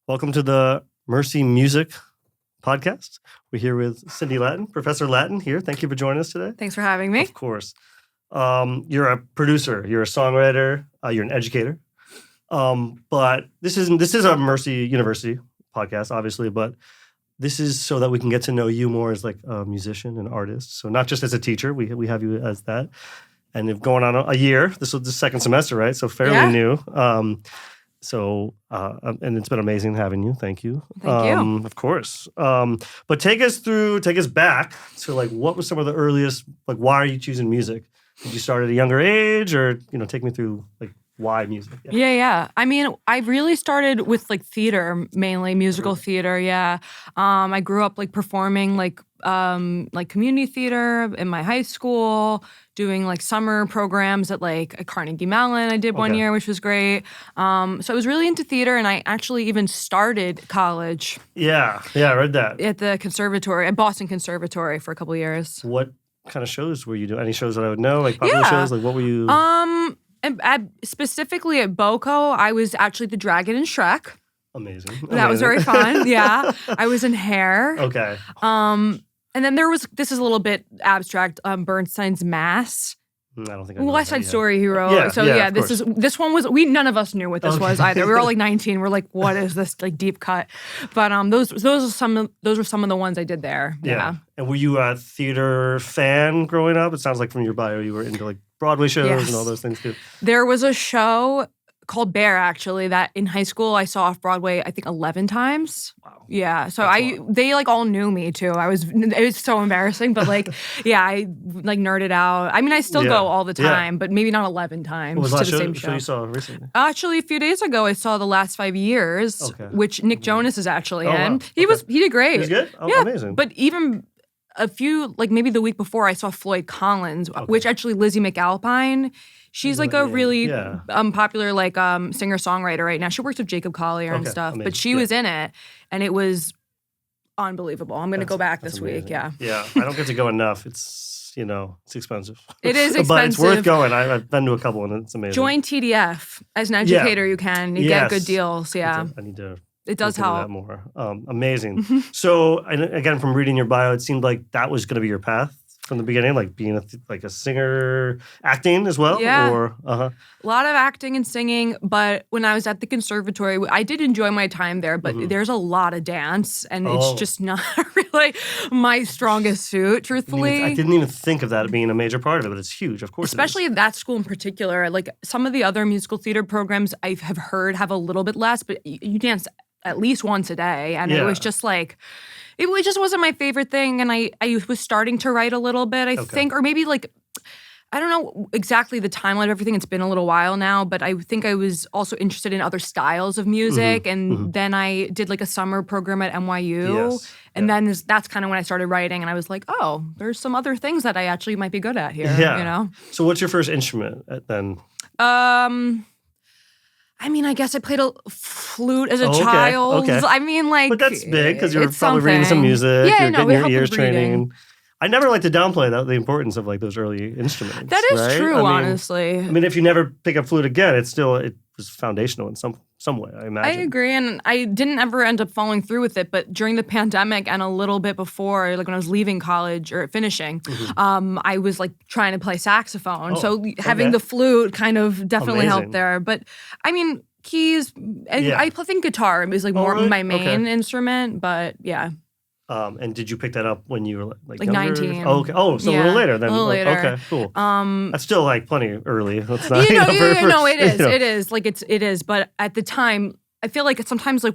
Welcome to the Mercy Music podcast. We're here with Cindy Lattin, Professor Lattin here. Thank you for joining us today. Thanks for having me. Of course. You're a producer, you're a songwriter, you're an educator. But this is a Mercy University podcast, obviously, but this is so that we can get to know you more as like a musician and artist. So not just as a teacher, we have you as that. And if going on a year, this was the second semester, right? So fairly new. And it's been amazing having you. Thank you. Thank you. Of course. But take us back to like, what was some of the earliest, like, why are you choosing music? Did you start at a younger age or, take me through like why music? Yeah. I mean, I really started with like theater, mainly musical theater. Yeah. I grew up like performing like community theater in my high school, doing like summer programs at like a Carnegie Mellon I did one year, which was great. So I was really into theater, and I actually even started college. Yeah, I read that. At the conservatory, at Boston Conservatory for a couple of years. What kind of shows were you doing? Any shows that I would know, like popular shows? Like what were you? Specifically at BOCO, I was actually the dragon in Shrek. Amazing. That was very fun. Yeah. I was in Hair. Okay. And then this is a little bit abstract, Bernstein's Mass. I don't think I know West Side that, Story he wrote. This one was, none of us knew what this was either. We were all like 19. We're like, what is this like deep cut? But those were some of the ones I did there. Yeah. And were you a theater fan growing up? It sounds like from your bio you were into like Broadway shows and all those things too. There was a show called Bear, actually, that in high school I saw off Broadway, I think 11 times. Wow. Yeah. So they like all knew me too. It was so embarrassing, but like, yeah, I like nerded out. I mean, I still go all the time, but maybe not 11 times what was to the the same show. You saw recently? Actually, a few days ago, I saw The Last 5 Years, which Nick Jonas is actually in. Wow. He did great. He was good? Oh, yeah. Amazing. But even a few, like maybe the week before, I saw Floyd Collins, which actually Lizzie McAlpine, she's like a really popular like singer-songwriter right now. She works with Jacob Collier and stuff, but she was in it, and it was unbelievable. I'm going to go back this week. Yeah. Yeah. I don't get to go enough. It's, it's expensive. It is expensive. But it's worth going. I've been to a couple and it's amazing. Join TDF. As an educator, you can. You get good deals. Yeah. I need to. It does help. That more. Amazing. So, and again, from reading your bio, it seemed like that was going to be your path from the beginning, like being a singer, acting as well? Yeah. Or, A lot of acting and singing, but when I was at the conservatory, I did enjoy my time there, but there's a lot of dance, and it's just not really my strongest suit, truthfully. I didn't even think of that being a major part of it, but it's huge, of course. Especially at that school in particular. Like some of the other musical theater programs I have heard have a little bit less, but you dance at least once a day, and it was just like... It just wasn't my favorite thing, and I was starting to write a little bit, I think, or maybe like, I don't know exactly the timeline of everything. It's been a little while now, but I think I was also interested in other styles of music, and then I did like a summer program at NYU, and then that's kind of when I started writing, and I was like, oh, there's some other things that I actually might be good at here, So what's your first instrument then? I mean, I guess I played a flute as a child. Okay. I mean, like... But that's big, because you're probably reading some music, you're getting your ears training. I never like to downplay the importance of like those early instruments. That is true, honestly. I mean, if you never pick up flute again, it was foundational in some way, I imagine. I agree, and I didn't ever end up following through with it, but during the pandemic and a little bit before, like when I was leaving college or finishing, I was like trying to play saxophone. So having the flute kind of definitely helped there. But I mean, keys, I think guitar is like more my main instrument, but yeah. And did you pick that up when you were like younger? 19. Oh, okay. Oh, so a little later then. A little later. Okay, cool. That's still like plenty early. That's not, no, it is. It is. Like it is. But at the time, I feel like sometimes like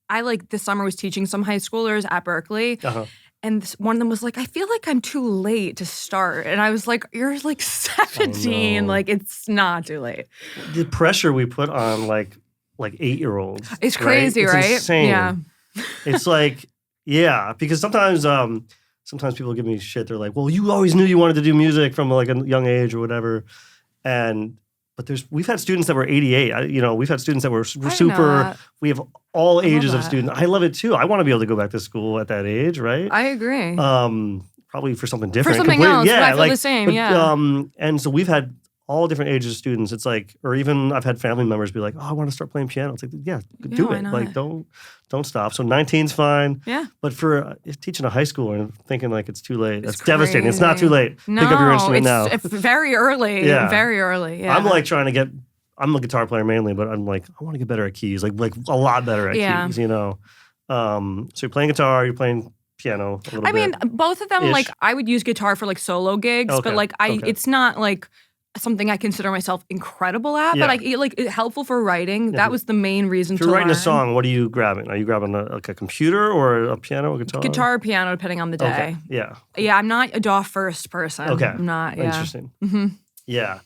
I like this summer was teaching some high schoolers at Berkeley. And one of them was like, I feel like I'm too late to start. And I was like, you're like 17. Like it's not too late. The pressure we put on like 8-year-olds. It's crazy, right? It's insane. Yeah. It's like... Yeah, because sometimes people give me shit. They're like, "Well, you always knew you wanted to do music from like a young age or whatever," but we've had students that were 88. We've had students that were super. We have all ages of students. I love it too. I want to be able to go back to school at that age, right? I agree. Probably for something different. For something else. I feel the same. And so we've had all different ages of students. It's like, or even I've had family members be like, "Oh, I want to start playing piano." It's like, yeah, do why it. not? Like, don't stop. So 19's fine. Yeah. But for teaching a high schooler and thinking like it's too late, that's It's devastating. It's not too crazy. late. No, Pick up your instrument now. it's very early. Yeah. Very early. Yeah. I'm like trying to get. I'm a guitar player mainly, but I'm like, I want to get better at keys, like a lot better at keys. You know. So you're playing guitar, you're playing piano a little bit. I mean, both of them, ish. like, I would use guitar for, like, solo gigs, Okay, but, like, it's not, like, something I consider myself incredible at, but, it's helpful for writing. That was the main reason If to you're writing learn. a song, what are you grabbing? Are you grabbing a computer or a piano or guitar? Guitar or piano, depending on the day. Okay, yeah. Yeah, I'm not a DAW first person. Okay, I'm not, yeah. Interesting. Mm-hmm. Yeah,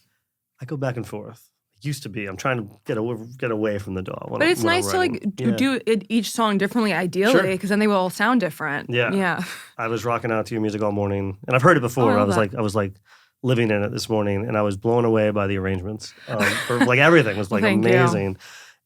I go back and forth. Used to be. I'm trying to get away from the DAW. But it's nice to like do each song differently, ideally, because then they will all sound different. Yeah. I was rocking out to your music all morning, and I've heard it before. I was like living in it this morning, and I was blown away by the arrangements. For like everything was like amazing,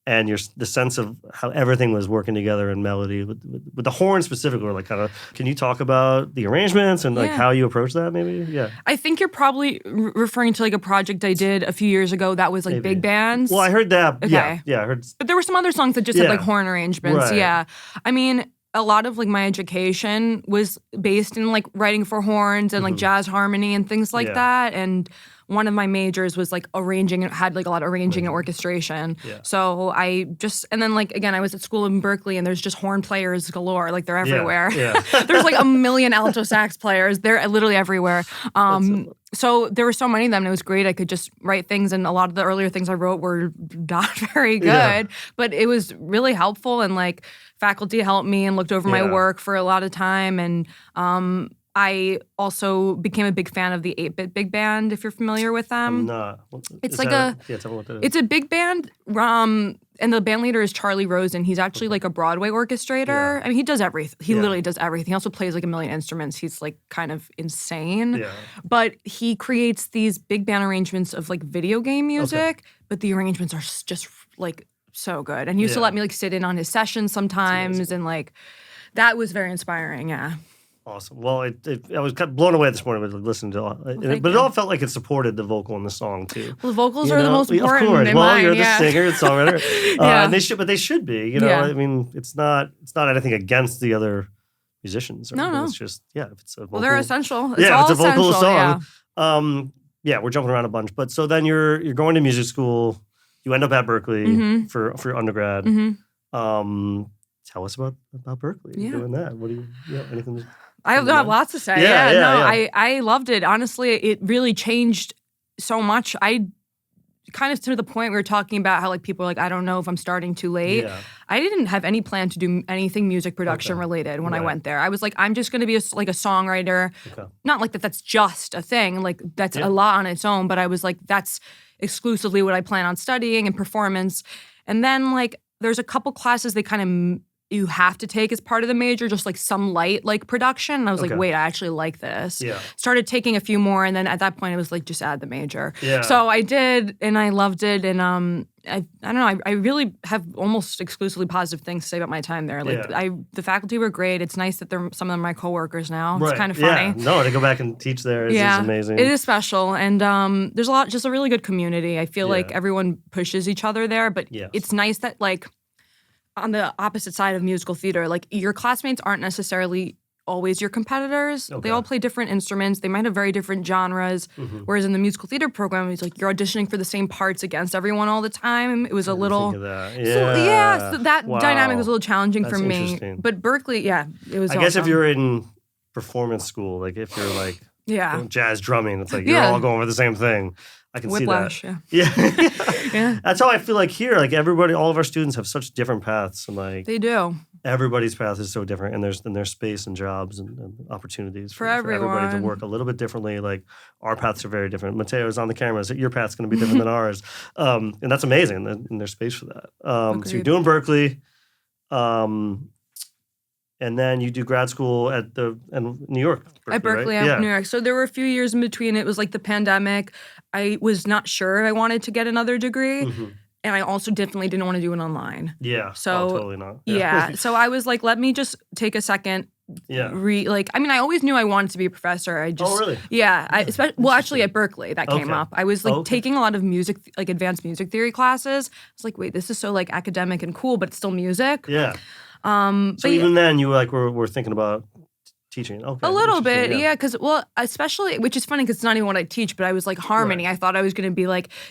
and the sense of how everything was working together in melody with the horn specifically. Like, kind of, can you talk about the arrangements and like how you approach that? Maybe, yeah. I think you're probably referring to like a project I did a few years ago that was like big bands. Well, I heard that. Okay. Yeah, I heard. But there were some other songs that just had like horn arrangements. Right. Yeah, I mean, a lot of like my education was based in like writing for horns and like jazz harmony and things like that. And one of my majors was like arranging, had like a lot of arranging and orchestration. Yeah. So and then like, again, I was at school in Berkeley and there's just horn players galore. Like they're everywhere. Yeah. There's like a million alto sax players. They're literally everywhere. So there were so many of them and it was great. I could just write things and a lot of the earlier things I wrote were not very good, but it was really helpful and like faculty helped me and looked over my work for a lot of time. And I also became a big fan of the 8-Bit Big Band, if you're familiar with them. I'm not. It's like tell me what that is. It's a big band, and the band leader is Charlie Rosen. He's actually like a Broadway orchestrator. I mean, he does everything. He literally does everything. He also plays like a million instruments. He's like kind of insane. Yeah. But he creates these big band arrangements of like video game music, but the arrangements are just like so good. And he used to let me like sit in on his sessions sometimes, and like that was very inspiring. Yeah. Awesome. Well, I was kind of blown away this morning with listening to it, but it all felt like it supported the vocal in the song too. Well, the vocals are the most important. Of course. In well, mine, you're the singer, the songwriter, and they should be. You know, Yeah. I mean, it's not anything against the other musicians. No. It's just if it's a vocal. Well, they're essential. It's yeah, all it's a vocal essential, song. We're jumping around a bunch, but so then you're going to music school. You end up at Berkeley for undergrad. Tell us about Berkeley. Yeah. Doing that. What do you anything? I have lots to say. I loved it. Honestly, it really changed so much. I kind of to the point we were talking about how like people are like, I don't know if I'm starting too late. Yeah. I didn't have any plan to do anything music production related when I went there. I was like, I'm just going to be a songwriter. Okay. Not like that's just a thing. Like that's a lot on its own. But I was like, that's exclusively what I plan on studying and performance. And then like there's a couple classes they kind of you have to take as part of the major, just like some light like production. And I was like, wait, I actually like this. Yeah. Started taking a few more, and then at that point it was like just add the major. Yeah. So I did, and I loved it, and I don't know, I really have almost exclusively positive things to say about my time there. Like the faculty were great. It's nice that they're some of them are my coworkers now. Right. It's kind of funny. Yeah. No, to go back and teach there is amazing. It is special, and there's just a really good community. I feel like everyone pushes each other there, but it's nice that like on the opposite side of musical theater, like your classmates aren't necessarily always your competitors. Okay. They all play different instruments. They might have very different genres. Whereas in the musical theater program, it's like you're auditioning for the same parts against everyone all the time. It was a little... Think of that. So that dynamic was a little challenging for me. But Berkeley, it was I guess if you're in performance school, like if you're like jazz drumming, it's like you're all going for the same thing. I can Whiplash, see that. Yeah. That's how I feel like here. Like everybody, all of our students have such different paths, and like they do. Everybody's path is so different, and there's space and jobs and opportunities for everybody to work a little bit differently. Like our paths are very different. Mateo's on the camera, so your path's going to be different than ours, and that's amazing. And there's space for that. So you're doing Berkeley. And then you do grad school at New York. At Berkeley, right? New York. So there were a few years in between. It was like the pandemic. I was not sure I wanted to get another degree. And I also definitely didn't want to do it online. Yeah. So totally not. Yeah. So I was like, let me just take a second Yeah. I always knew I wanted to be a professor. I just, Oh, really? Yeah. Actually at Berkeley that came up. I was taking a lot of music, advanced music theory classes. I was like, wait, this is so academic and cool, but it's still music. Yeah. So even then you were thinking about teaching. Okay. A little bit, yeah. Because especially, which is funny because it's not even what I teach, but I was harmony. Right. I thought I was going to be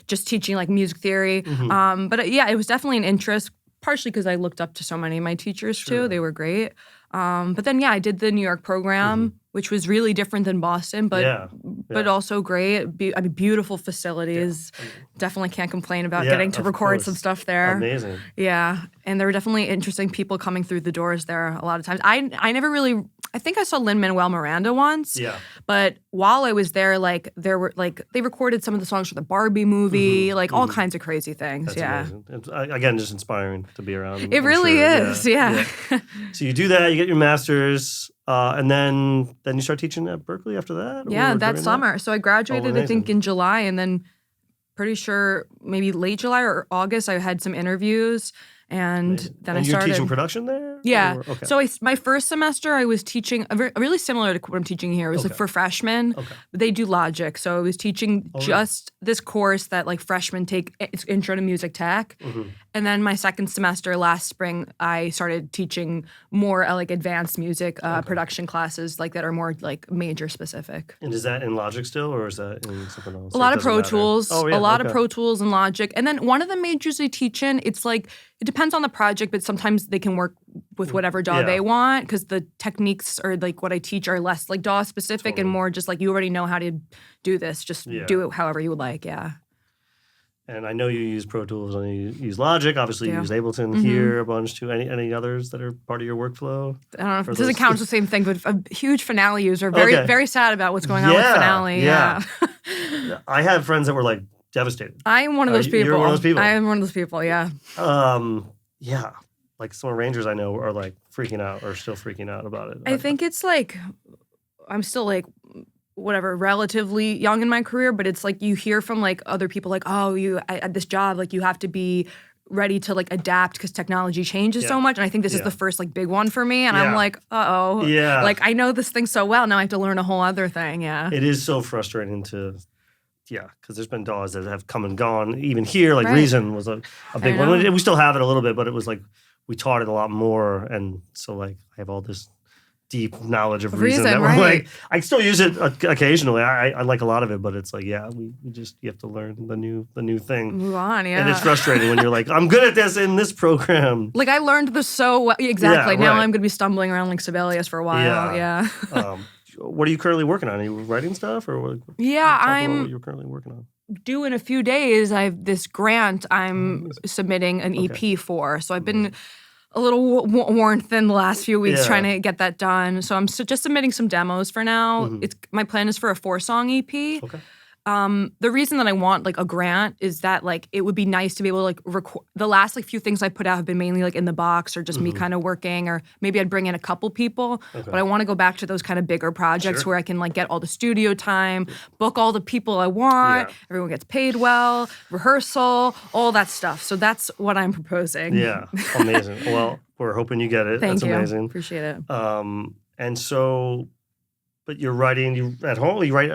just teaching music theory. Mm-hmm. But it was definitely an interest, partially because I looked up to so many of my teachers too. They were great. But then, I did the New York program, which was really different than Boston, but also great. Beautiful facilities. Yeah. Definitely can't complain about getting to record some stuff there. Amazing. Yeah, and there were definitely interesting people coming through the doors there a lot of times. I never really. I think I saw Lin-Manuel Miranda once. Yeah. But while I was there, there were they recorded some of the songs for the Barbie movie, all kinds of crazy things. That's amazing. It's, again, just inspiring to be around. It really is. Yeah. So you do that, you get your master's, and then you start teaching at Berkeley after that? Yeah, that summer. So I graduated, I think, in July, and then pretty sure maybe late July or August, I had some interviews. And then I started. You're teaching production there? Yeah. Okay. So my first semester, I was teaching really similar to what I'm teaching here. It was for freshmen. Okay. They do Logic, so I was teaching just this course that freshmen take. It's Intro to Music Tech. Mm-hmm. And then my second semester last spring, I started teaching more advanced music production classes that are more major specific. And is that in Logic still, or is that in something else? A lot of Pro Tools. Oh, yeah. A lot of Pro Tools and Logic. And then one of the majors they teach in, it's it depends on the project, but sometimes they can work with whatever DAW they want because the techniques or what I teach are less DAW specific and more just you already know how to do this. Just do it however you would like. Yeah. And I know you use Pro Tools and you use Logic. Obviously, you use Ableton here a bunch too. Any others that are part of your workflow? I don't know if it doesn't count as the same thing, but a huge Finale user. Very sad about what's going on with Finale. Yeah. I have friends that were devastated. I'm one of those people. You're one of those people. I am one of those people, yeah. Yeah. Some arrangers I know are freaking out or still freaking out about it. I think it's I'm still whatever, relatively young in my career, but it's you hear from other people at this job, you have to be ready to adapt because technology changes so much. And I think this is the first big one for me. And I'm uh-oh. Yeah. I know this thing so well. Now I have to learn a whole other thing. Yeah. It is so frustrating to... Yeah, because there's been DAWs that have come and gone. Even here, Reason was a big one. We still have it a little bit, but it was we taught it a lot more. And so I have all this deep knowledge of Reason that we're I still use it occasionally. I like a lot of it, but it's you have to learn the new thing. Move on, yeah. And it's frustrating when you're I'm good at this in this program. I learned this so well. Exactly. Now I'm going to be stumbling around Sibelius for a while. Yeah. What are you currently working on? Are you writing stuff or what? Yeah, I'm what you're currently working on. Due in a few days. I have this grant I'm submitting an EP for. So I've been a little worn thin the last few weeks trying to get that done. So I'm just submitting some demos for now. My plan is for a 4-song EP. Okay. The reason that I want a grant is that it would be nice to be able to record. The last few things I put out have been mainly in the box or just me kind of working, or maybe I'd bring in a couple people. Okay. But I want to go back to those kind of bigger projects where I can get all the studio time, book all the people I want, everyone gets paid well, rehearsal, all that stuff. So that's what I'm proposing. Yeah, amazing. Well, we're hoping you get it. Thank you. That's amazing. Appreciate it. And so, but you're writing. You at home? You write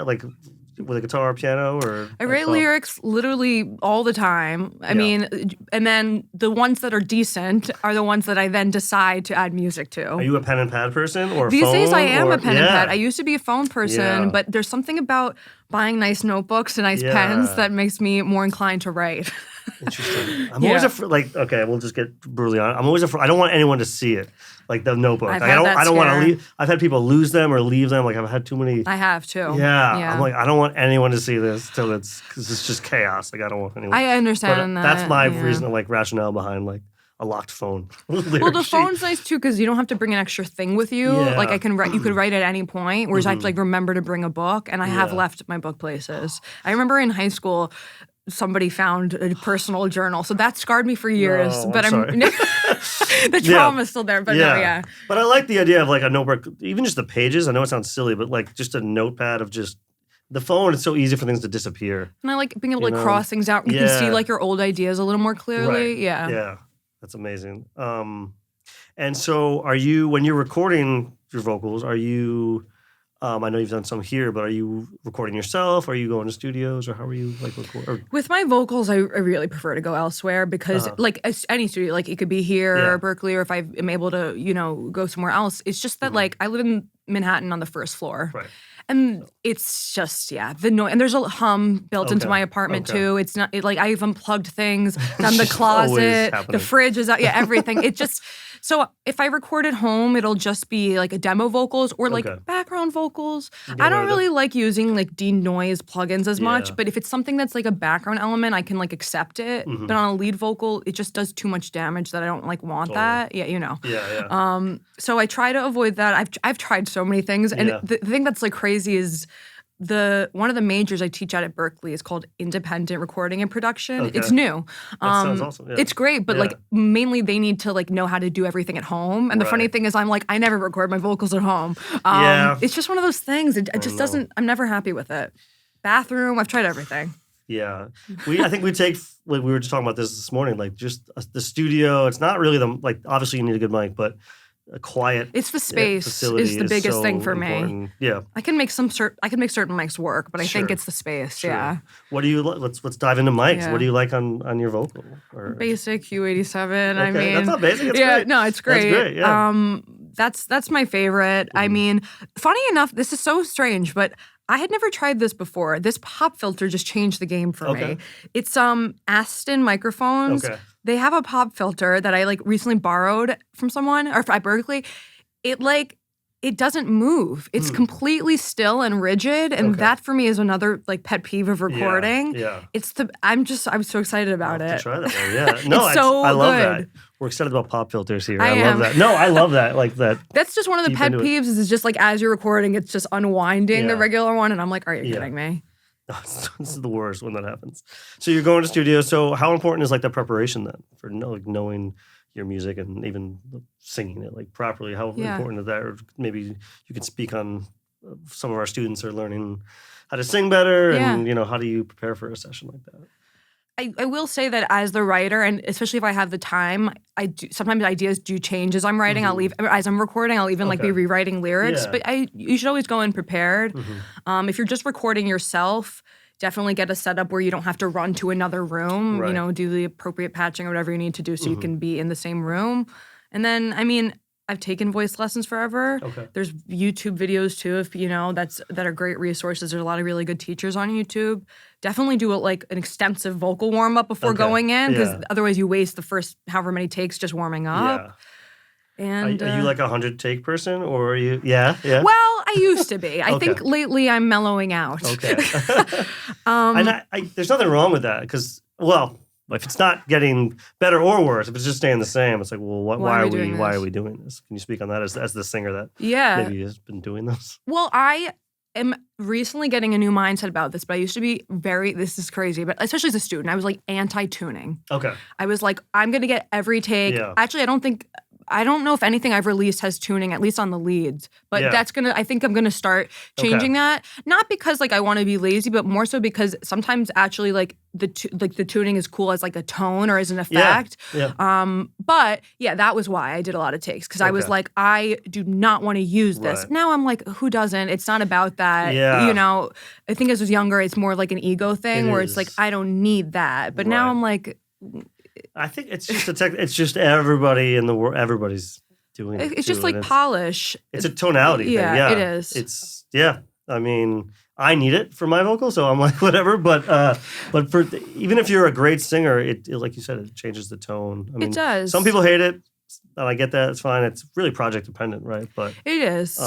with a guitar or piano, or I write lyrics literally all the time. I mean, and then the ones that are decent are the ones that I then decide to add music to. Are you a pen and pad person or these phone? Days I am a pen and pad. I used to be a phone person, but there's something about buying nice notebooks and nice pens that makes me more inclined to write. Interesting. I'm always afraid. Okay, we'll just get brutally honest. I'm always afraid. I don't want anyone to see it, the notebook. I don't want to leave. I've had people lose them or leave them. I've had too many. I have too. Yeah. I'm I don't want anyone to see this because it's just chaos. I don't want anyone. I understand that. That's my reason, rationale behind a locked phone. Well, the phone's nice too because you don't have to bring an extra thing with you. Yeah. I can write. You could write at any point. Whereas I have to remember to bring a book, and I have left my book places. I remember in high school, somebody found a personal journal, so that scarred me for years. No, but the trauma is still there. But no. But I like the idea of a notebook, even just the pages. I know it sounds silly, but just a notepad of just. The phone, it's so easy for things to disappear. And I like being able to cross things out. You can see your old ideas a little more clearly. Right. Yeah. Yeah. That's amazing. And so are you, when you're recording your vocals, are you? I know you've done some here, but are you recording yourself? Are you going to studios, or how are you like record? With my vocals, I really prefer to go elsewhere because, like any studio, like it could be here or Berkeley, or if I am able to, go somewhere else. It's just that like I live in Manhattan on the first floor, Right. and it's just the noise. And there's a hum built into my apartment too. It's not like I've unplugged things down the closet, the fridge is out, everything. It just. So if I record at home, it'll just be like a demo vocals or like background vocals. I don't really like using like denoise plugins as much, but if it's something that's like a background element, I can like accept it. But on a lead vocal, it just does too much damage that I don't like want that. Yeah, So I try to avoid that. I've tried so many things, and the thing that's like crazy is one of the majors I teach at Berkeley is called Independent Recording and Production. It's new. That sounds awesome. Yeah. It's great, but like mainly they need to like know how to do everything at home. And the funny thing is I'm like, I never record my vocals at home. It's just one of those things. It just doesn't, I'm never happy with it. Bathroom, I've tried everything. Yeah. I think we take, like we were just talking about this morning, like just the studio, it's not really obviously you need a good mic, but a quiet it's the space is the biggest thing for important. Me. Yeah, I can make certain mics work, but I think it's the space. Sure. Yeah. What do you like? Let's dive into mics. Yeah. What do you like on your vocal? Basic Q87. I mean, that's not basic. It's great. No, it's great. That's great. Yeah. That's my favorite. I mean, funny enough, this is so strange, but I had never tried this before. This pop filter just changed the game for me. It's Aston microphones. Okay. They have a pop filter that I like recently borrowed from someone or at Berkeley. It doesn't move. It's completely still and rigid, and that for me is another like pet peeve of recording. Yeah. I'm so excited about it. Try that one. Yeah. No, I love that. We're excited about pop filters here. I love that. No, I love that. Like that. That's just one of the pet peeves. Is just like as you're recording, it's just unwinding the regular one, and I'm like, are you kidding me? This is the worst when that happens. So you're going to studio. So how important is like the preparation then for knowing your music and even singing it like properly? How important is that? Or maybe you could speak on some of our students are learning how to sing better, and how do you prepare for a session like that? I will say that as the writer, and especially if I have the time, sometimes ideas do change as I'm writing. As I'm recording, I'll even like be rewriting lyrics. But you should always go in prepared. If you're just recording yourself, definitely get a setup where you don't have to run to another room. Right. Do the appropriate patching or whatever you need to do so you can be in the same room. And then, I mean, I've taken voice lessons forever. Okay. There's YouTube videos too, if that are great resources. There's a lot of really good teachers on YouTube. Definitely do like an extensive vocal warm up before going in, because otherwise you waste the first however many takes just warming up. Yeah. And are you like a 100 take person, or are you? Yeah. Well, I used to be. I think lately I'm mellowing out. Okay. And there's nothing wrong with that, because if it's not getting better or worse, if it's just staying the same, it's like, well, why are we doing this? Can you speak on that as the singer that maybe has been doing this? Well, I am recently getting a new mindset about this, but I used to be this is crazy, but especially as a student, I was like anti-tuning. Okay. I was like, I'm going to get every take. Yeah. Actually, I don't know if anything I've released has tuning, at least on the leads. But I think I'm gonna start changing that. Not because like I want to be lazy, but more so because sometimes actually like the tuning is cool as like a tone or as an effect. But that was why I did a lot of takes, because I was like, I do not want to use this. Right. Now I'm like, who doesn't? It's not about that. Yeah. I think as I was younger, it's more like an ego thing where it's like, I don't need that. But now I'm like, I think it's just it's just everybody in the world. Everybody's doing it. It's just like polish. It's a tonality thing. Yeah, it is. It's I mean, I need it for my vocal, so I'm like whatever. But for even if you're a great singer, it like you said, it changes the tone. I mean, it does. Some people hate it, and I get that. It's fine. It's really project dependent, right? But it is.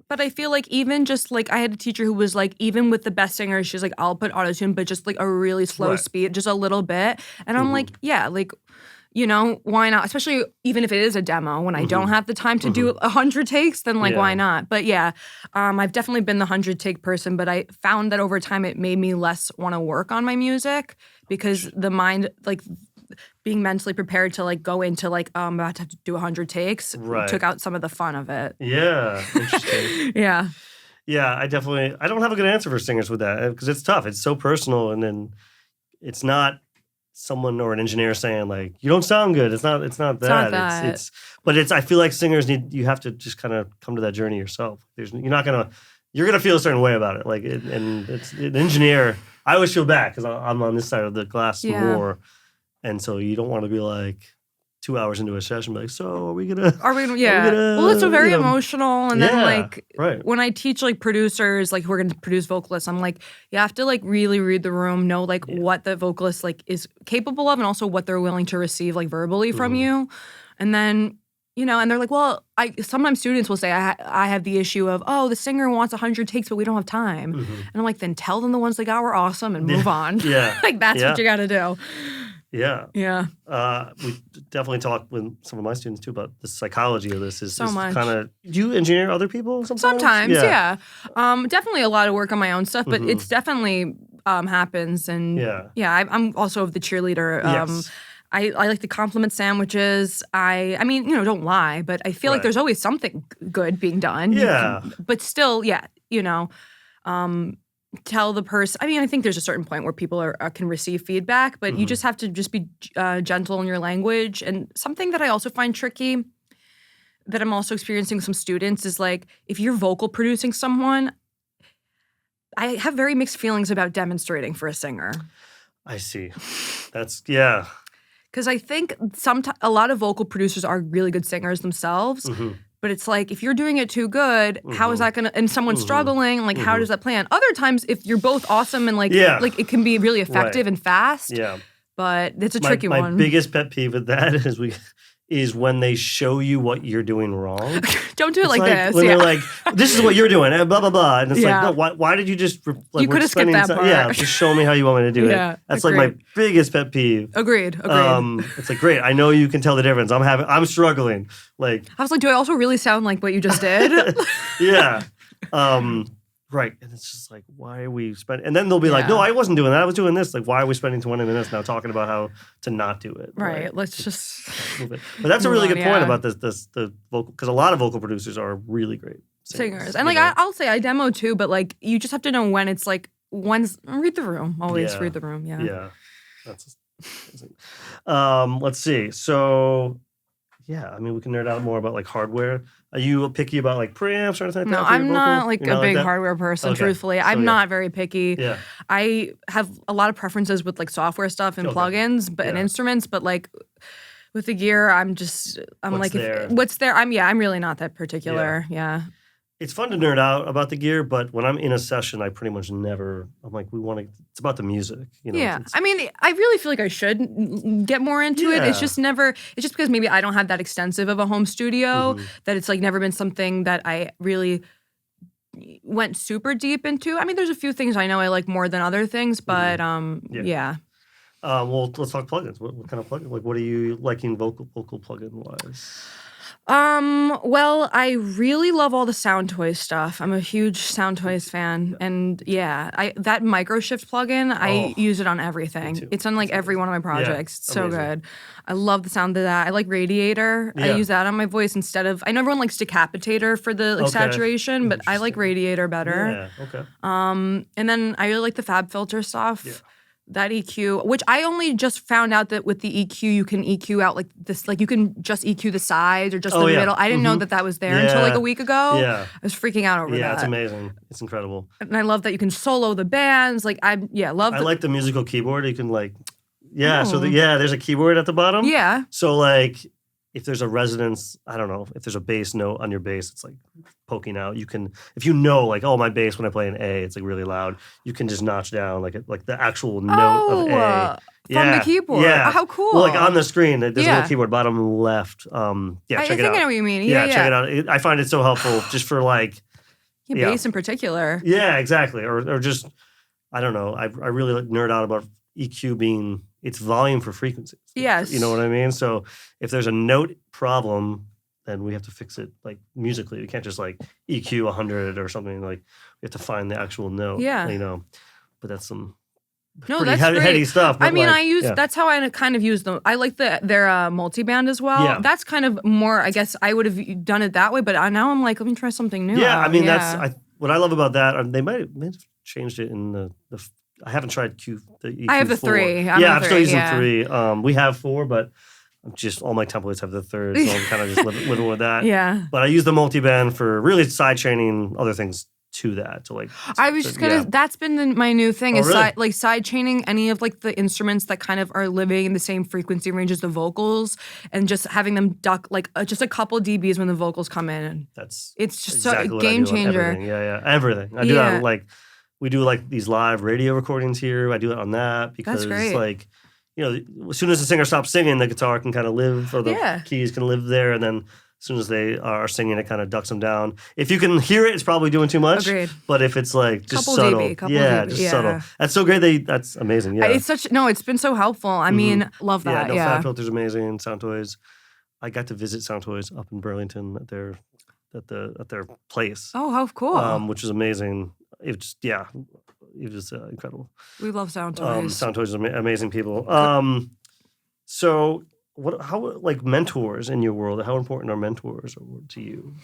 But I feel like even just like I had a teacher who was like, even with the best singers, she's like, I'll put autotune, but just like a really slow speed, just a little bit. And I'm like, why not? Especially even if it is a demo, when I don't have the time to do 100 takes, then like, why not? But I've definitely been the 100 take person, but I found that over time it made me less want to work on my music, because the mind, like being mentally prepared to like go into like, I'm about to have to do 100 takes, took out some of the fun of it. Yeah, interesting. Yeah, I don't have a good answer for singers with that, because it's tough. It's so personal, and then it's not someone or an engineer saying like, you don't sound good. It's not that. not that. But I feel like singers you have to just kind of come to that journey yourself. You're gonna feel a certain way about it. Like, and it's an engineer. I always feel bad because I'm on this side of the glass more. And so you don't want to be like 2 hours into a session, be like, so are we gonna? Well, it's very emotional. And then like right. when I teach like producers, like who are gonna produce vocalists, I'm like, you have to like really read the room, know like what the vocalist like is capable of, and also what they're willing to receive like verbally from you. And then, and they're like, well, sometimes students will say, I have the issue of, oh, the singer wants 100 takes, but we don't have time. And I'm like, then tell them the ones they got were awesome and move on. Like that's what you got to do. Yeah. Yeah. We definitely talked with some of my students too about the psychology of this. Is much. Kind of, do you engineer other people sometimes? Sometimes, yeah. Definitely a lot of work on my own stuff, but it's definitely happens. And I'm also the cheerleader. Yes. I like to compliment sandwiches. I mean, don't lie, but I feel like there's always something good being done. Yeah. But still, tell the person. I mean, I think there's a certain point where people can receive feedback, but you just have to just be gentle in your language. And something that I also find tricky that I'm also experiencing with some students is like, if you're vocal producing someone, I have very mixed feelings about demonstrating for a singer. I see. Because I think a lot of vocal producers are really good singers themselves, but it's like, if you're doing it too good, how is that going to, and someone's struggling, like, how does that plan? Other times, if you're both awesome and like it can be really effective and fast, but it's a tricky one. My biggest pet peeve with that is when they show you what you're doing wrong. Don't do it like this. When they're like, this is what you're doing, and blah, blah, blah. And it's like, no, why did you just... you could have skipped that part. Yeah, just show me how you want me to do it. That's like my biggest pet peeve. Agreed. It's like, great, I know you can tell the difference. I'm struggling. Like, I was like, do I also really sound like what you just did? Yeah. Right. And it's just like, why are we spending... And then they'll be like, no, I wasn't doing that. I was doing this. Like, why are we spending 20 minutes now talking about how to not do it? Right. Let's just move it. But that's a really good point about the vocal... Because a lot of vocal producers are really great singers. And like, I'll say I demo too, but like, you just have to know when it's like, read the room. Always read the room. Yeah. Yeah. That's let's see. So... Yeah, I mean, we can nerd out more about like hardware. Are you picky about like preamps or anything like that? No, I'm not like a big hardware person, truthfully. I'm not very picky. Yeah. I have a lot of preferences with like software stuff and plugins and instruments, but like with the gear, I'm like, what's there? I'm really not that particular. Yeah. It's fun to nerd out about the gear, but when I'm in a session, I pretty much never, I'm like, it's about the music. Yeah. I mean, I really feel like I should get more into it. It's just because maybe I don't have that extensive of a home studio that it's like never been something that I really went super deep into. I mean, there's a few things I know I like more than other things, but yeah. Well, let's talk plugins. What kind of plugin? Like, what are you liking vocal plugin wise? Well, I really love all the Soundtoys stuff. I'm a huge Soundtoys fan. And that Microshift plugin, I use it on everything. It's on like every one of my projects. It's so good. I love the sound of that. I like Radiator. I use that on my voice instead of, I know everyone likes Decapitator for the like saturation, but I like Radiator better. Yeah, okay. And then I really like the Fab Filter stuff. Yeah. That EQ, which I only just found out that with the EQ, you can EQ out like this, like you can just EQ the sides or just the middle. I didn't know that was there until like a week ago. Yeah. I was freaking out over that. Yeah, it's amazing. It's incredible. And I love that you can solo the bands. Like, I like the musical keyboard. You can like, there's a keyboard at the bottom. Yeah. So like, if there's a resonance, I don't know, if there's a bass note on your bass, it's like poking out. You can, if you know, like, oh, my bass when I play an A, it's like really loud. You can just notch down like the actual note of A from the keyboard. Yeah, how cool! Well, like on the screen, there's a little keyboard bottom left. Check it out. I think I know what you mean. Yeah, check it out. I find it so helpful just for like bass in particular. Yeah, exactly. Or just I don't know. I really like nerd out about EQ being its volume for frequencies. Yes. You know what I mean? So if there's a note problem, then we have to fix it like musically. We can't just like EQ 100 or something. Like we have to find the actual note. Yeah. You know, but that's some that's heady stuff. I mean, that's how I kind of use them. I like their multiband as well. Yeah. That's kind of more, I guess I would have done it that way, but now I'm like, let me try something new. Yeah, I mean, that's what I love about that. They might have changed it in the I haven't tried the EQ4. I have the 3. I'm still using 3. We have 4, but all my templates have the 3rd, so I'm kind of just living with that. Yeah. But I use the multi-band for really side chaining other things to that. To I was just gonna. That's been my new thing is really? side chaining any of like the instruments that kind of are living in the same frequency range as the vocals, and just having them duck like just a couple dBs when the vocals come in. It's just exactly a game changer. Everything. Yeah, everything. I do that. Like we do like these live radio recordings here. I do it on that because like. As soon as the singer stops singing, the guitar can kind of live, or the keys can live there, and then as soon as they are singing, it kind of ducks them down. If you can hear it, it's probably doing too much. Agreed. But if it's like just couple subtle, dB, dB. just subtle. That's so great. That's amazing. Yeah, it's been so helpful. I mean, love that. Fab Filter's amazing. Sound Toys. I got to visit Sound Toys up in Burlington at their place. Oh, how cool! Which was amazing. It was incredible. We love Sound Toys. Sound Toys are amazing people. So, how like mentors in your world? How important are mentors to you?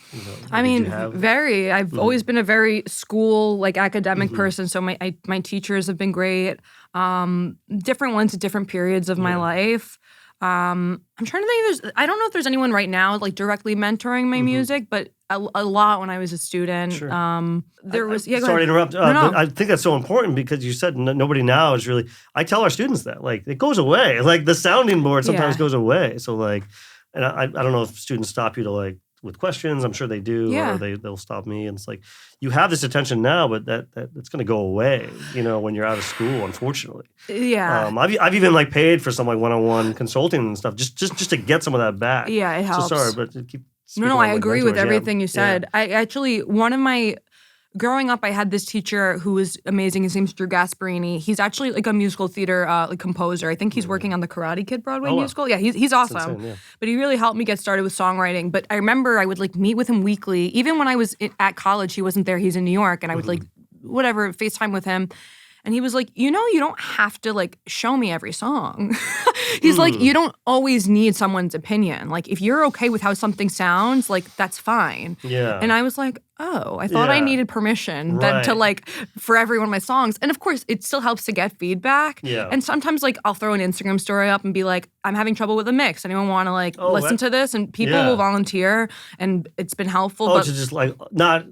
I mean, very. I've always been a very school like academic person. So my teachers have been great. Different ones at different periods of my life. I'm trying to think. I don't know if there's anyone right now like directly mentoring my music, but a lot when I was a student. Sure. There was. Sorry to interrupt. No. But I think that's so important because you said nobody now is really. I tell our students that like it goes away. Like the sounding board sometimes goes away. So like, and I don't know if students stop you to like with questions. I'm sure they do, or they'll stop me. And it's like you have this attention now, but that it's going to go away. When you're out of school, unfortunately. Yeah. I've even like paid for some like one-on-one consulting and stuff just to get some of that back. Yeah, it helps. So sorry, but keep. No, I agree with everything you said. I actually growing up, I had this teacher who was amazing. His name's Drew Gasparini. He's actually like a musical theater composer. I think he's working on the Karate Kid Broadway musical. Yeah, he's awesome. Insane, But he really helped me get started with songwriting. But I remember I would like meet with him weekly. Even when I was at college, he wasn't there. He's in New York. And I would like, whatever, FaceTime with him. And he was like, you don't have to like show me every song. He's like, you don't always need someone's opinion. Like if you're okay with how something sounds, like that's fine. Yeah. And I was like, oh, I thought I needed permission to like for every one of my songs. And of course, it still helps to get feedback. Yeah. And sometimes like I'll throw an Instagram story up and be like, I'm having trouble with a mix. Anyone want to like listen to this? And people will volunteer, and it's been helpful. But to just like not.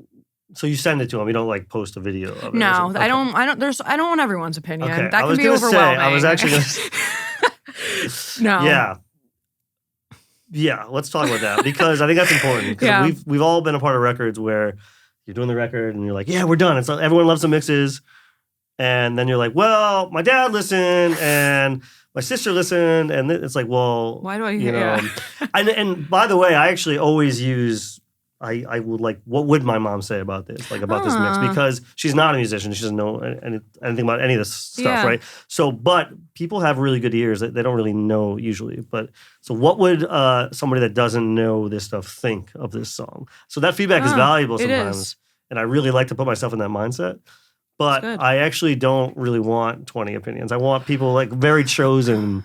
So you send it to them. You don't like post a video of it. No, okay. I don't want everyone's opinion. Okay. That can be overwhelming. I was actually going to say. No. Yeah. Let's talk about that because I think that's important. Because we've all been a part of records where you're doing the record and you're like, yeah, we're done. It's everyone loves the mixes, and then you're like, well, my dad listened and my sister listened, and it's like, well, why do I hear? And by the way, I actually always use. I would like, what would my mom say about this? Like about this mix? Because she's not a musician. She doesn't know anything about any of this stuff, right? So, but people have really good ears that they don't really know usually. But so what would somebody that doesn't know this stuff think of this song? So that feedback is valuable sometimes. And I really like to put myself in that mindset. But I actually don't really want 20 opinions. I want people like very chosen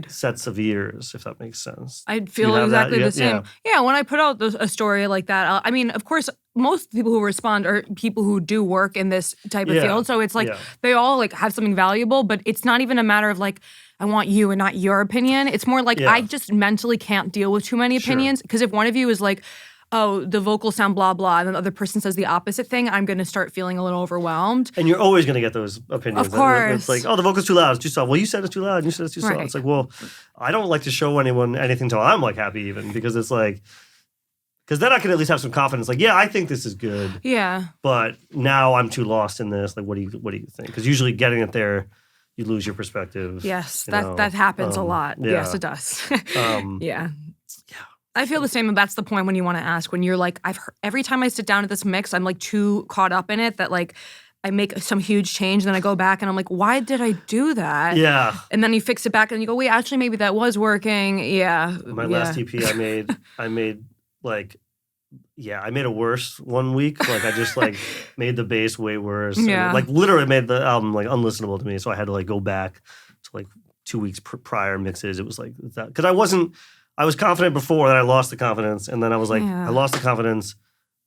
sets of ears, if that makes sense. I feel exactly the same. Yeah, when I put out a story like that, I mean, of course, most people who respond are people who do work in this type of field. So it's like they all like have something valuable, but it's not even a matter of like, I want you and not your opinion. It's more like I just mentally can't deal with too many opinions. Because if one of you is like, oh, the vocals sound blah, blah, and then the other person says the opposite thing, I'm going to start feeling a little overwhelmed. And you're always going to get those opinions. Of course. It's like, oh, the vocal's too loud, it's too soft. Well, you said it's too loud, and you said it's too soft. It's like, well, I don't like to show anyone anything until I'm like happy even, because it's like, because then I can at least have some confidence. Like, yeah, I think this is good. Yeah. But now I'm too lost in this. Like, what do you think? Because usually getting it there, you lose your perspective. Yes, that happens a lot. Yes, it does. Yeah. I feel the same, and that's the point when you want to ask. When you're like, every time I sit down at this mix, I'm like too caught up in it that like I make some huge change, and then I go back and I'm like, why did I do that? Yeah. And then you fix it back and you go, wait, actually maybe that was working. Yeah. My last EP I made a worse one week. Like I just like made the bass way worse. Yeah. And, like literally made the album like unlistenable to me. So I had to like go back to like 2 weeks prior mixes. It was like that because I was confident before, then I lost the confidence, and then I was like, I lost the confidence,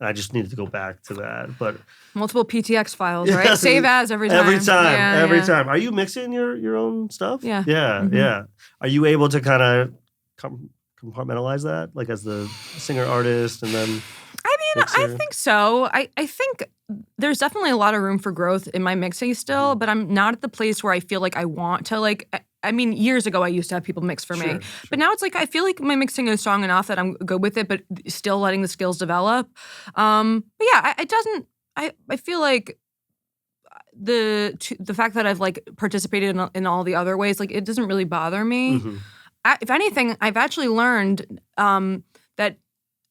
And I just needed to go back to that. But multiple PTX files, right? Save as every time. Every time. Are you mixing your own stuff? Yeah. Yeah. Are you able to kind of compartmentalize that, like as the singer artist and then? I mean, I think so. I think there's definitely a lot of room for growth in my mixing still, but I'm not at the place where I feel like I want to I mean, years ago I used to have people mix for me, but now it's like I feel like my mixing is strong enough that I'm good with it, but still letting the skills develop. But yeah, it doesn't. I feel like the fact that I've like participated in all the other ways, like it doesn't really bother me. Mm-hmm. If anything, I've actually learned that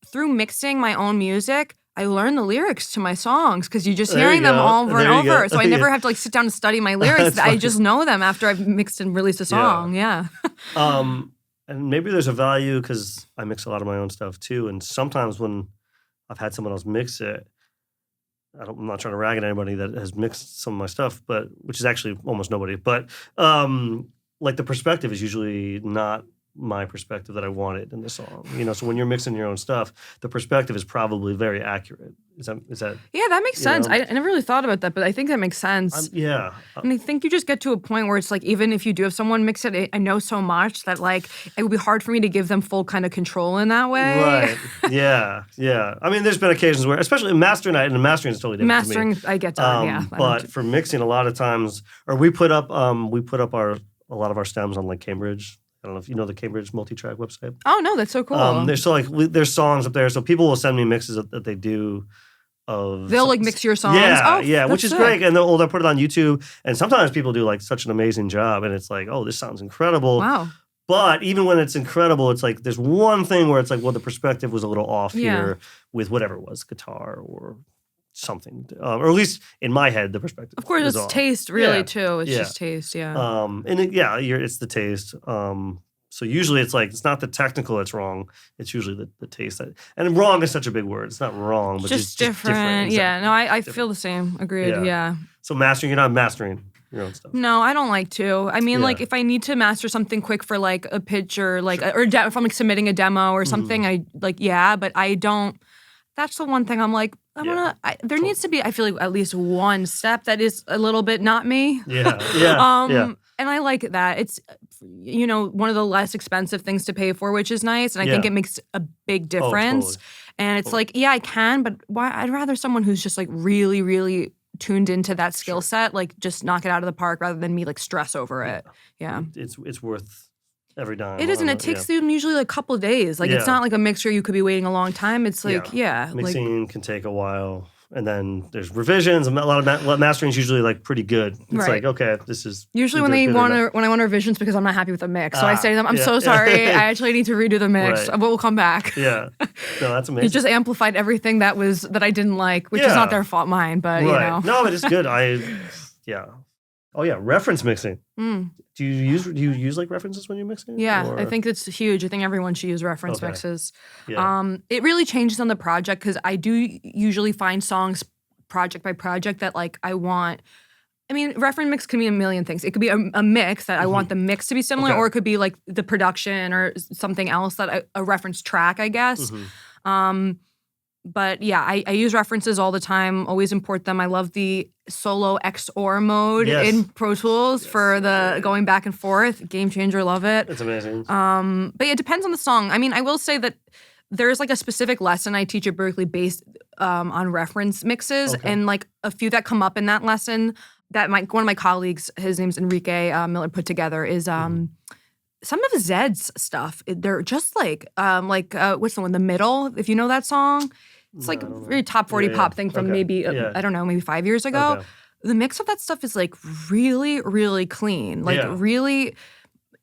through mixing my own music, I learned the lyrics to my songs because you're just hearing them over and over. So I never have to like sit down and study my lyrics. I just know them after I've mixed and released a song. Yeah. And maybe there's a value because I mix a lot of my own stuff too. And sometimes when I've had someone else mix it, I'm not trying to rag at anybody that has mixed some of my stuff, but which is actually almost nobody. But like the perspective is usually not my perspective that I wanted in the song. So when you're mixing your own stuff, the perspective is probably very accurate. Is that? Yeah, that makes sense. I never really thought about that, but I think that makes sense. Yeah. And I think you just get to a point where it's like, even if you do have someone mix it, I know so much that like, it would be hard for me to give them full kind of control in that way. Right. Yeah. I mean, there's been occasions where, especially in mastering, and mastering is totally different. Mastering, I get done, yeah. But for mixing, a lot of times, or we put up a lot of our stems on like Cambridge. I don't know if you know the Cambridge multi-track website. Oh no, that's so cool. There's songs up there, so people will send me mixes that they do. They'll like mix your songs. Yeah, which is great, and they'll put it on YouTube. And sometimes people do like such an amazing job, and it's like, oh, this sounds incredible. Wow. But even when it's incredible, it's like there's one thing where it's like, well, the perspective was a little off here with whatever it was, guitar or something, or at least in my head, the perspective. Of course, it's off. Taste, really, too. It's just taste, yeah. It's the taste. So usually it's like, it's not the technical that's wrong. It's usually the taste. And wrong is such a big word. It's not wrong, but just different. Exactly. Yeah, no, I feel the same. Agreed, yeah. So mastering, you're not mastering your own stuff. No, I don't like to. I mean, like if I need to master something quick for like a pitch or like, if I'm like submitting a demo or something, I like, but I don't. That's the one thing I'm like, there needs to be, I feel like, at least one step that is a little bit not me. Yeah. And I like that. It's, one of the less expensive things to pay for, which is nice. And I think it makes a big difference. Totally. And it's like, I can, but why? I'd rather someone who's just like really, really tuned into that skill set, like just knock it out of the park rather than me like stress over it. Yeah. It's worth every dime. It is, and it takes them usually like a couple of days. Like it's not like a mixture you could be waiting a long time. It's like mixing can take a while, and then there's revisions. And a lot of mastering is usually like pretty good. It's like, okay, this is usually when I want revisions because I'm not happy with the mix. So I say to them, I'm so sorry. I actually need to redo the mix, but we'll come back. Yeah, no, that's amazing. You just amplified everything that I didn't like, which is not their fault, mine. But no, but it's good. Oh yeah, reference mixing. Do you use like references when you're mixing? Yeah, I think it's huge. I think everyone should use reference mixes. Yeah. It really changes on the project because I do usually find songs project by project that like I want. I mean, reference mix can be a million things. It could be a mix that I want the mix to be similar, or it could be like the production or something else that a reference track, I guess. But yeah, I use references all the time, always import them. I love the solo XOR mode in Pro Tools for the going back and forth. Game changer, love it. It's amazing. But yeah, it depends on the song. I mean, I will say that there's like a specific lesson I teach at Berkeley based on reference mixes, and like a few that come up in that lesson that one of my colleagues, his name's Enrique Miller, put together is some of Zed's stuff. They're just like what's the one, The Middle, if you know that song. It's like a very top 40 pop thing from maybe, I don't know, maybe 5 years ago. Okay. The mix of that stuff is like really, really clean. Like really,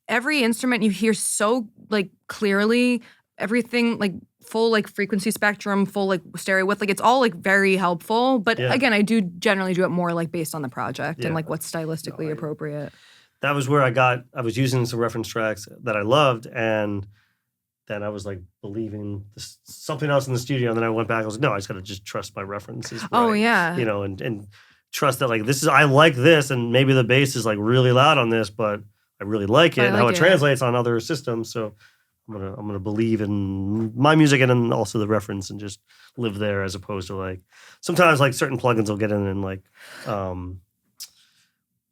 every instrument you hear so like clearly, everything like full like frequency spectrum, full like stereo width, like it's all like very helpful. But again, I do generally do it more like based on the project and like what's stylistically appropriate. That was where I was using some reference tracks that I loved, and then I was like believing something else in the studio, and then I went back. I was like, no, I just got to just trust my references. Right? Oh yeah, and trust that like I like this, and maybe the bass is like really loud on this, but I really like it and how it translates on other systems. So I'm gonna believe in my music and then also the reference and just live there as opposed to like sometimes like certain plugins will get in and like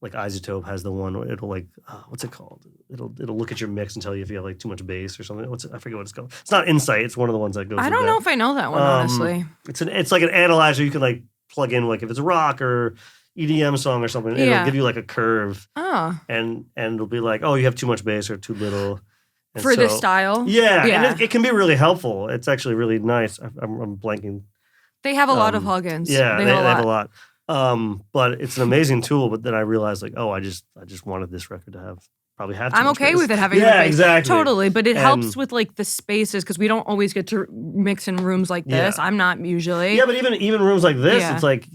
Isotope has the one where it'll like what's it called? It'll look at your mix and tell you if you have like too much bass or something. I forget what it's called. It's not Insight. It's one of the ones that goes. I don't know if I know that one honestly. It's like an analyzer you can like plug in like if it's a rock or EDM song or something. It'll give you like a curve. Oh. And it'll be like, oh, you have too much bass or too little. And for this style. Yeah. And it can be really helpful. It's actually really nice. I'm blanking. They have a lot of plugins. Yeah, they have a lot. But it's an amazing tool. But then I realized, like, oh, I just wanted this record to probably have. I'm okay bass. with it having. Yeah, exactly. Totally, but it helps with like the spaces because we don't always get to mix in rooms like this. I'm not usually. Yeah, but even rooms like this, it's like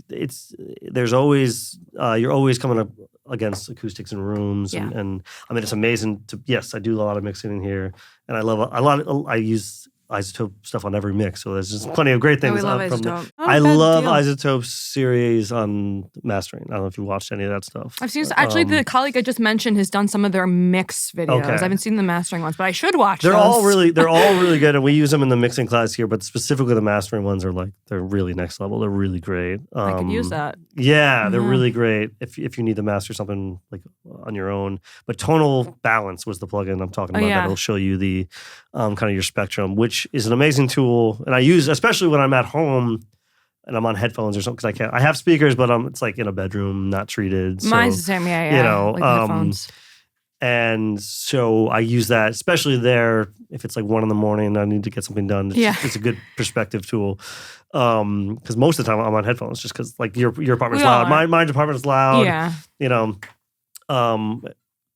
there's always you're always coming up against acoustics in rooms, and I mean it's amazing. I do a lot of mixing in here, and I use Isotope stuff on every mix, so there's just plenty of great things. I love Isotope. I love Isotope's series on mastering. I don't know if you watched any of that stuff. I've seen actually the colleague I just mentioned has done some of their mix videos. I haven't seen the mastering ones, but I should watch. They're all really good, and we use them in the mixing class here. But specifically, the mastering ones are like they're really next level. They're really great. I could use that. Yeah, they're really great if you need to master something like on your own. But Tonal Balance was the plugin I'm talking about. That'll show you the kind of your spectrum, which is an amazing tool, and I use especially when I'm at home and I'm on headphones or something because I have speakers, but it's like in a bedroom, not treated. So, mine's the same, you know, like headphones. And so I use that, especially there if it's like 1 a.m. and I need to get something done. It's a good perspective tool because most of the time I'm on headphones just because like your apartment's loud, my apartment is loud. You know,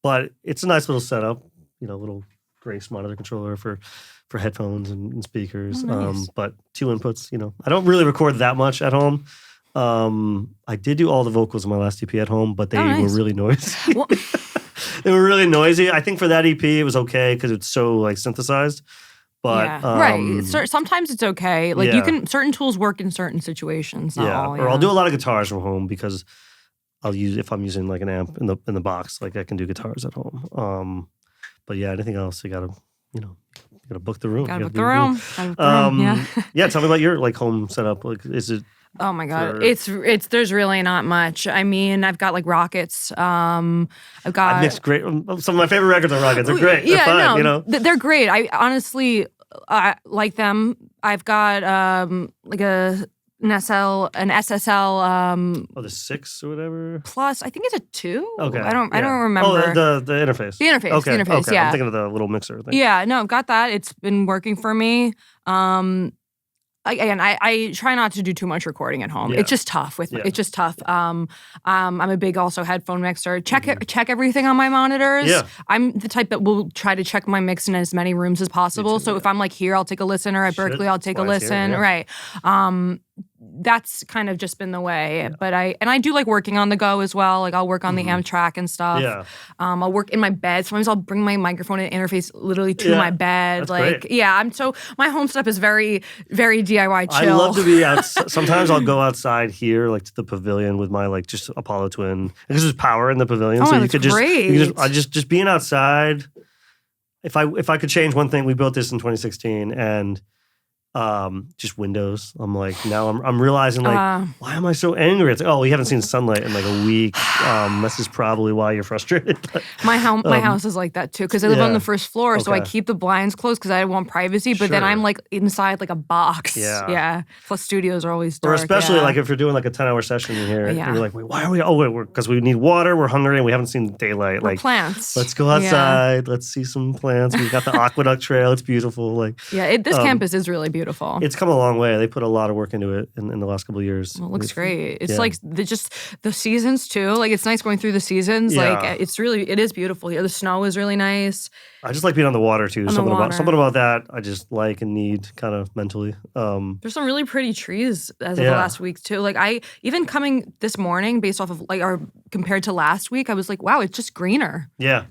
but it's a nice little setup. You know, little Grace monitor controller for headphones and speakers. Oh, nice. But 2 inputs, you know. I don't really record that much at home. I did do all the vocals in my last EP at home, but they were really noisy. They were really noisy. I think for that EP it was okay because it's so like synthesized. But right. Sometimes it's okay. Like you can certain tools work in certain situations. Or I'll do a lot of guitars from home because if I'm using like an amp in the box, like I can do guitars at home. But anything else you gotta book the room. Gotta book the room. Tell me about your like home setup. Like, is it? Oh my God, it's there's really not much. I mean, I've got like Rockets. I've They're great. I honestly like them. I've got like an SSL. The 6 or whatever. Plus, I think it's a 2. Okay. I don't remember. Oh, the interface. The interface. Okay. The interface. Okay. I'm thinking of the little mixer thing. Yeah. No, I've got that. It's been working for me. I try not to do too much recording at home. It's just tough. It's just tough. I'm a big also headphone mixer. Check everything on my monitors. Yeah. I'm the type that will try to check my mix in as many rooms as possible. So if I'm like here, I'll take a listen, or at Berkeley, I'll take a listen. Right. That's kind of just been the way. But I do like working on the go as well. Like I'll work on the amp track and stuff. Yeah. I'll work in my bed. Sometimes I'll bring my microphone and interface literally to my bed. That's great. So my home setup is very, very DIY chill. I love to be out. Sometimes I'll go outside here, like to the pavilion with my like just Apollo Twin. Because there's power in the pavilion, so you could just being outside. If I could change one thing, we built this in 2016, and just windows. I'm like, now I'm realizing like, why am I so angry? It's like, oh, we haven't seen sunlight in like a week. This is probably why you're frustrated. my house is like that too because I live on the first floor, so I keep the blinds closed because I want privacy. But then I'm like inside like a box. Yeah. Plus studios are always dark. Or especially like if you're doing like a 10-hour session in here, and you're like, wait, why are we? Oh, because we need water. We're hungry and we haven't seen daylight. Like plants. Let's go outside. Let's see some plants. We've got the aqueduct trail. It's beautiful. Like this campus is really beautiful. It's come a long way. They put a lot of work into it in the last couple of years. Well, it looks great. It's like the seasons too. Like it's nice going through the seasons. Yeah. Like it is beautiful here. The snow is really nice. I just like being on the water too. Something about that I just like and need kind of mentally. There's some really pretty trees as of the last week too. Like I even coming this morning based off of like compared to last week, I was like, wow, it's just greener. Yeah.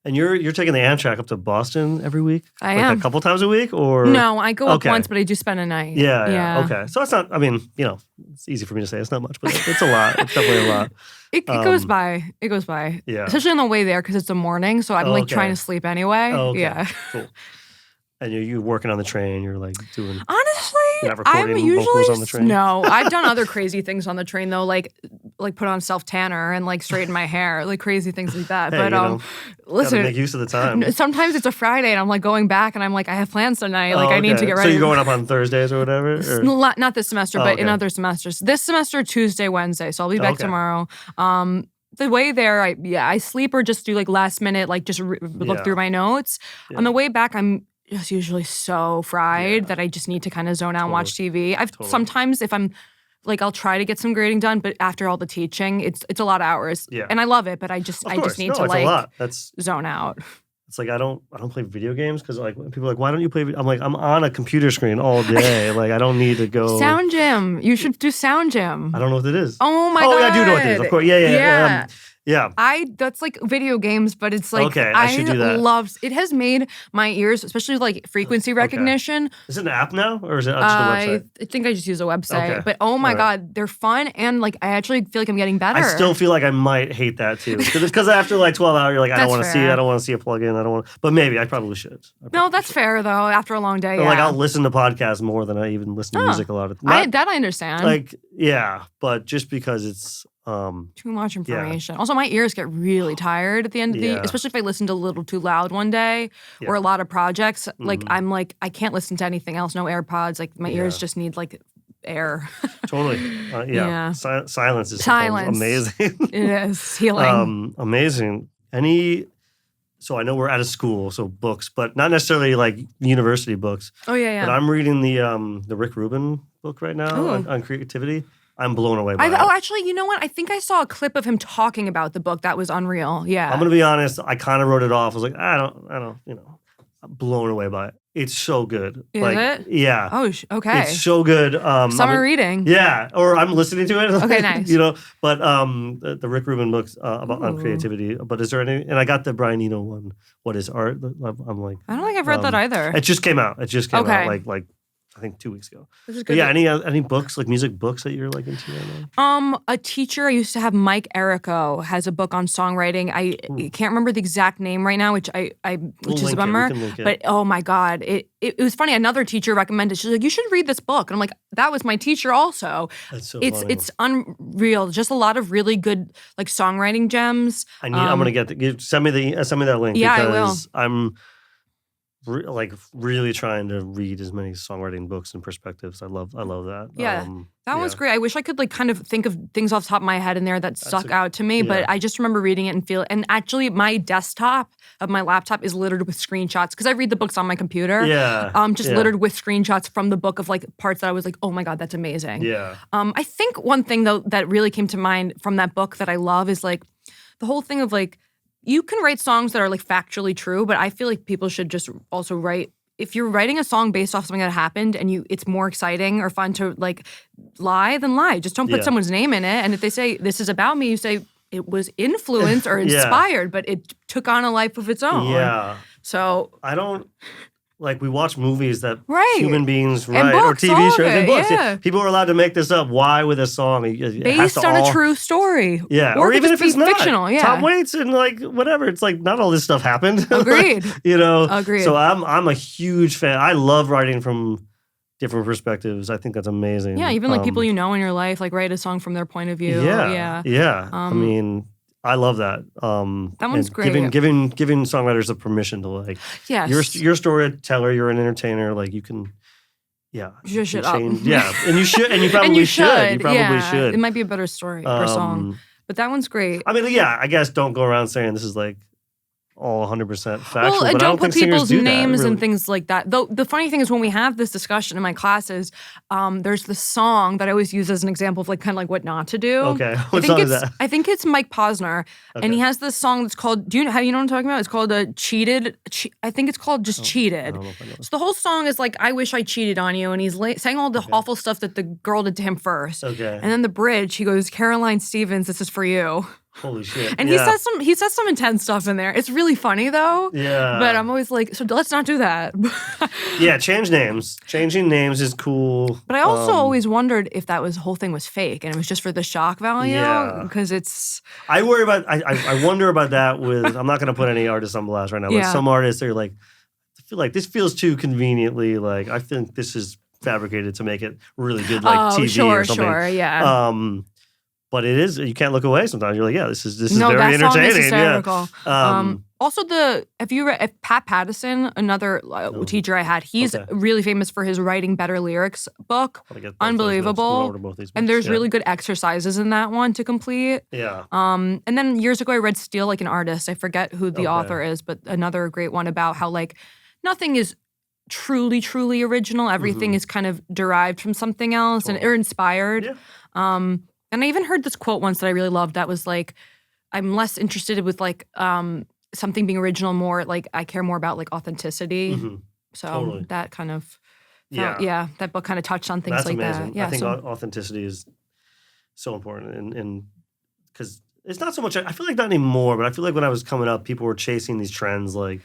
And you're taking the Amtrak up to Boston every week? I like am. A couple times a week, or No, I go up Okay. once, but I do spend a night. Yeah. Okay. So it's not. I mean, it's easy for me to say it's not much, but it's a lot. It's definitely a lot. It goes by. It goes by. Yeah. Especially on the way there because it's the morning, so I'm like trying to sleep anyway. Oh, okay. Yeah. Cool. And you're working on the train. You're like doing. Honestly, You're not I'm recording usually vocals on the train? No. I've done other crazy things on the train though, like put on self tanner and like straighten my hair, like crazy things like that. Hey, but listen, listen, make use of the time. sometimes it's a Friday and I'm like going back and I'm like I have plans tonight. Like I need to get ready. So you're going up on Thursdays or whatever? Or? Not this semester, but in other semesters. This semester, Tuesday, Wednesday. So I'll be back tomorrow. The way there, I sleep or just do like last minute, like just look through my notes. Yeah. On the way back, I'm just usually so fried that I just need to kind of zone out and watch TV. Sometimes if I'm like I'll try to get some grading done, but after all the teaching, it's a lot of hours. Yeah. And I love it, but I just need to like zone out. It's like I don't play video games because like people are like, why don't you play? I'm like, I'm on a computer screen all day. Like I don't need to go. Sound gym. You should do sound gym. I don't know what it is. Oh my god. Oh yeah, I do know what it is. Of course. Yeah. That's like video games, but it's like I should do that. It has made my ears, especially like frequency recognition. Is it an app now or is it just a website? I think I just use a website. But oh my god, they're fun and like I actually feel like I'm getting better. I still feel like I might hate that too. Because after like 12 hours, you're like, I don't want to see it. I don't want to see a plugin. I don't want. But maybe I probably should. No, that's fair though. After a long day, like I'll listen to podcasts more than I even listen to music a lot of. That I understand. Like but just because it's. Too much information. Also, my ears get really tired at the end of the, especially if I listen to a little too loud one day or a lot of projects. Like I'm like I can't listen to anything else. No AirPods. Like my ears just need like air. Totally. Silence is amazing. It is healing. Amazing. So I know we're out of school, so books, but not necessarily like university books. Oh yeah. But I'm reading the Rick Rubin book right now on creativity. I'm blown away by it. Oh, actually, you know what? I think I saw a clip of him talking about the book. That was unreal. Yeah. I'm going to be honest. I kind of wrote it off. I was like, I don't, I'm blown away by it. It's so good. Is it? Yeah. Oh, okay. It's so good. Summer reading. Yeah. Or I'm listening to it. Okay, nice. But the Rick Rubin books on creativity. But is there any, and I got the Brian Eno one. What is art? I'm like. I don't think I've read that either. It just came out. Out like I think 2 weeks ago. This is good. Yeah, any books, like music books that you're like into right now? A teacher I used to have, Mike Errico, has a book on songwriting. I can't remember the exact name right now, which is a bummer. But oh my god, it was funny. Another teacher recommended. She's like, you should read this book, and I'm like, that was my teacher also. That's so funny. It's unreal. Just a lot of really good like songwriting gems. I'm gonna send me that link. Yeah, because I will. I'm really trying to read as many songwriting books and perspectives. I love that. Yeah, that one's great. I wish I could like kind of think of things off the top of my head in there that stuck out to me, but I just remember reading it and and actually my desktop of my laptop is littered with screenshots because I read the books on my computer. Yeah. Littered with screenshots from the book of like parts that I was like, oh my god, that's amazing. Yeah. I think one thing though that really came to mind from that book that I love is like the whole thing of like, you can write songs that are like factually true, but I feel like people should just also write, if you're writing a song based off something that happened and it's more exciting or fun to like lie, then lie. Just don't put someone's name in it. And if they say this is about me, you say it was influenced or inspired, but it took on a life of its own. Yeah. So I don't. Like we watch movies that human beings write or TV shows and books. Yeah. People are allowed to make this up. Why with a song? Based on a true story. Yeah. Or even if it's not. Fictional, yeah. Tom Waits and like whatever. It's like not all this stuff happened. Agreed. Agreed. So I'm a huge fan. I love writing from different perspectives. I think that's amazing. Yeah, even like people in your life, like write a song from their point of view. Yeah. I mean, I love that. That one's great. Giving songwriters the permission to like, you're a storyteller, you're an entertainer, like you can, shut up. Yeah, and you should, and you probably should. You probably should. It might be a better story per song, but that one's great. I mean, I guess don't go around saying this is like all 100% factual. Well, but don't put people's names really. And things like that. Though the funny thing is when we have this discussion in my classes, there's this song that I always use as an example of like kind of like what not to do. Okay, what song is that? I think it's Mike Posner, and he has this song that's called. Do you know what I'm talking about? It's called "Cheated." I think it's called just "Cheated." I don't know if I know. So the whole song is like, "I wish I cheated on you," and he's saying all the awful stuff that the girl did to him first. Okay, and then the bridge, he goes, "Caroline Stevens, this is for you." Holy shit! And he says some intense stuff in there. It's really funny though. Yeah. But I'm always like, so let's not do that. Yeah, change names. Changing names is cool. But I also always wondered if that whole thing was fake and it was just for the shock value. Yeah. Because it's. I worry about. I wonder about that with. I'm not going to put any artists on blast right now. But some artists are like, I feel like this feels too conveniently. Like I think this is fabricated to make it really good, like TV or something. Sure, yeah. But it is, you can't look away sometimes. You're like, yeah, this is very that entertaining. Song is hysterical. Yeah. Also, if Pat Pattison, another teacher I had, he's really famous for his Writing Better Lyrics book. Unbelievable. And there's really good exercises in that one to complete. Yeah. And then years ago, I read Steal Like an Artist. I forget who the author is, but another great one about how like nothing is truly, truly original. Everything is kind of derived from something else or inspired. Yeah. And I even heard this quote once that I really loved that was like, I'm less interested with like something being original, more like I care more about like authenticity. Mm-hmm. So that kind of, that book kind of touched on things like amazing. that. Yeah, I think authenticity is so important. And because it's not so much, I feel like not anymore, but I feel like when I was coming up, people were chasing these trends like,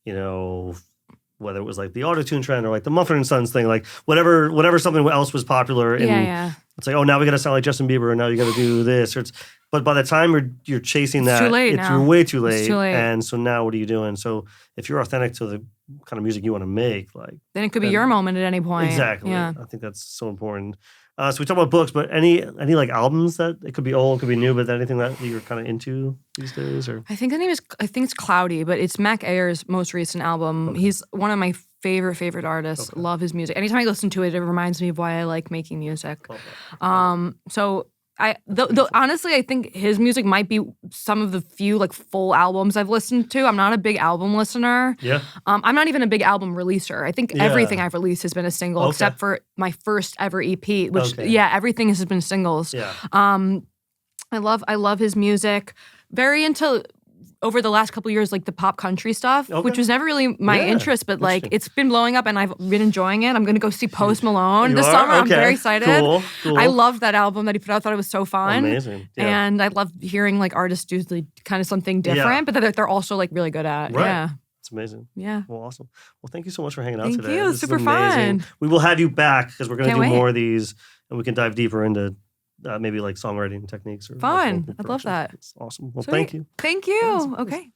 you know, whether it was like the auto-tune trend or like the Mumford & Sons thing, like whatever something else was popular. And it's like, oh, now we got to sound like Justin Bieber and now you got to do this. But by the time you're chasing that, too late you're way too late. It's too late. And so now what are you doing? So if you're authentic to the kind of music you want to make, like then it could be your moment at any point. Exactly. Yeah. I think that's so important. So we talk about books, but any like albums that it could be old, could be new, but anything that you're kind of into these days, or I think it's Cloudy, but it's Mac Ayer's most recent album. Okay. He's one of my favorite artists. Okay. Love his music. Anytime I listen to it, it reminds me of why I like making music. Okay. So honestly, I think his music might be some of the few like full albums I've listened to. I'm not a big album listener. Yeah. I'm not even a big album releaser. I think everything I've released has been a single, except for my first ever EP, which everything has been singles. Yeah. I love his music. Very into over the last couple of years, like the pop country stuff, which was never really my interest, but like it's been blowing up and I've been enjoying it. I'm going to go see Post Malone this summer. Okay. I'm very excited. Cool. I loved that album that he put out. I thought it was so fun. Amazing. Yeah. And I love hearing like artists do like, kind of something different, but that they're also like really good at. Right. Yeah. It's amazing. Yeah. Well, awesome. Well, thank you so much for hanging out today. Thank you. This super is amazing. Fun. We will have you back because we're going to do wait. more of these and we can dive deeper into maybe like songwriting techniques. Or fun. I'd love that. It's awesome. Well, Sweet. thank you. Thank you. Okay.